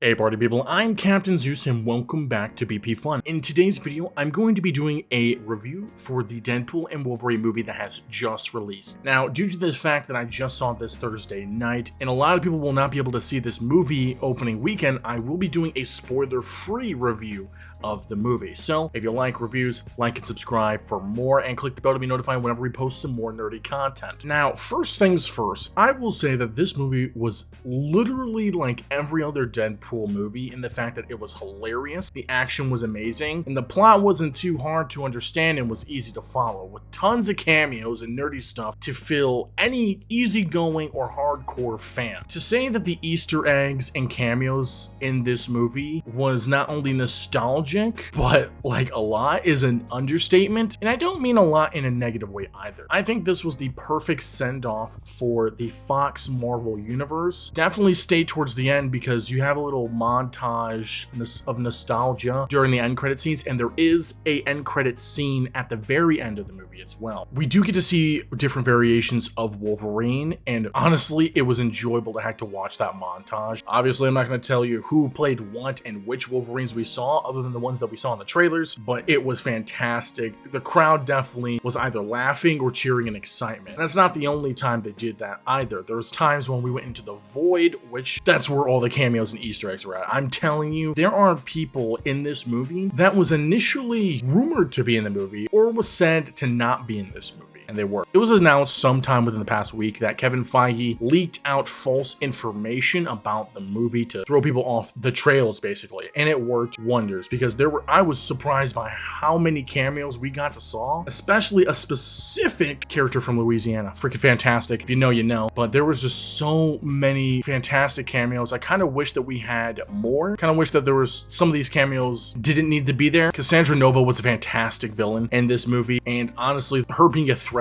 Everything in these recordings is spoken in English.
Hey party people, I'm Captain Zeus and welcome back to BP Fun. In today's video, I'm going to be doing a review for the Deadpool and Wolverine movie that has just released. Now, due to the fact that I just saw this Thursday night, and a lot of people will not be able to see this movie opening weekend, I will be doing a spoiler-free review of the movie. So, if you like reviews, like and subscribe for more, and click the bell to be notified whenever we post some more nerdy content. Now, first things first, I will say that this movie was literally like every other Deadpool movie in the fact that it was hilarious, the action was amazing, and the plot wasn't too hard to understand and was easy to follow, with tons of cameos and nerdy stuff to fill any easygoing or hardcore fan. To say that the Easter eggs and cameos in this movie was not only nostalgic, but like a lot is an understatement, and I don't mean a lot in a negative way either. I think this was the perfect send-off for the Fox Marvel universe. Definitely stay towards the end because you have a little montage of nostalgia during the end credit scenes, and there is a end credit scene at the very end of the movie as well. We do get to see different variations of Wolverine, and honestly, it was enjoyable to have to watch that montage. Obviously, I'm not going to tell you who played what and which Wolverines we saw, other than the ones that we saw in the trailers, but it was fantastic. The crowd definitely was either laughing or cheering in excitement. And that's not the only time they did that either. There was times when we went into the void, which that's where all the cameos and Easter eggs were at. I'm telling you, there are people in this movie that was initially rumored to be in the movie or was said to not be in this movie. And they were. It was announced sometime within the past week that Kevin Feige leaked out false information about the movie to throw people off the trails, basically. And it worked wonders because I was surprised by how many cameos we got to saw, especially a specific character from Louisiana. Freaking fantastic. If you know, you know. But there was just so many fantastic cameos. I kind of wish that we had more. Kind of wish that there was some of these cameos didn't need to be there. Cassandra Nova was a fantastic villain in this movie. And honestly, her being a threat,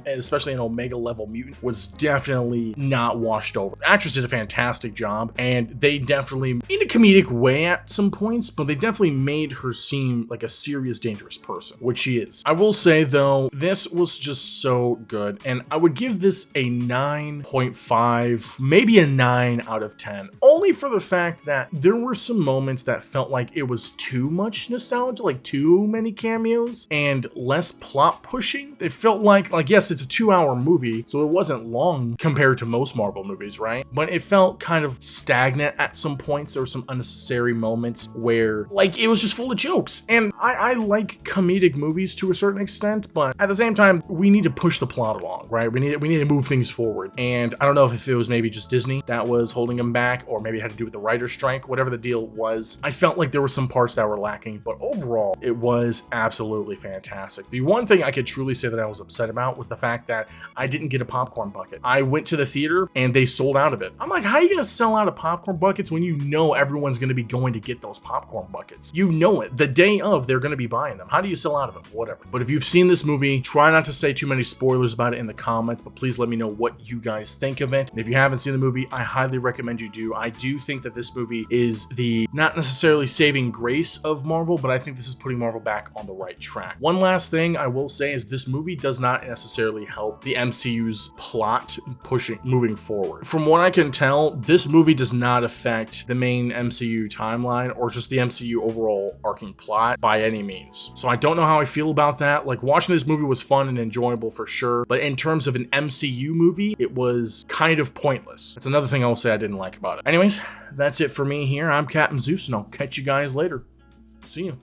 especially an Omega level mutant, was definitely not washed over. The actress did a fantastic job, and they definitely, in a comedic way at some points, but they definitely made her seem like a serious, dangerous person, which she is. I will say though, this was just so good, and I would give this a 9.5, maybe a 9 out of 10, only for the fact that there were some moments that felt like it was too much nostalgia, like too many cameos, and less plot pushing. It felt like yes, it's a 2-hour movie, so it wasn't long compared to most Marvel movies, right? But it felt kind of stagnant at some points. There were some unnecessary moments where, like, it was just full of jokes. And I like comedic movies to a certain extent, but at the same time, we need to push the plot along, right? We need to move things forward. And I don't know if it was maybe just Disney that was holding them back, or maybe it had to do with the writer's strike, whatever the deal was. I felt like there were some parts that were lacking, but overall, it was absolutely fantastic. The one thing I could truly say that I was upset about was the fact that I didn't get a popcorn bucket. I went to the theater and they sold out of it. I'm like, how are you gonna sell out of popcorn buckets when you know everyone's gonna be going to get those popcorn buckets? You know it. The day of, they're gonna be buying them. How do you sell out of it? Whatever. But if you've seen this movie, try not to say too many spoilers about it in the comments, but please let me know what you guys think of it. And if you haven't seen the movie, I highly recommend you do. I do think that this movie is the not necessarily saving grace of Marvel, but I think this is putting Marvel back on the right track. One last thing I will say is this movie does not necessarily help the MCU's plot moving forward. From what I can tell, this movie does not affect the main MCU timeline or just the MCU overall arcing plot by any means. So I don't know how I feel about that. Like, watching this movie was fun and enjoyable for sure, but in terms of an MCU movie, it was kind of pointless. That's another thing I will say I didn't like about it. Anyways, that's it for me here. I'm Captain Zeus, and I'll catch you guys later. See you.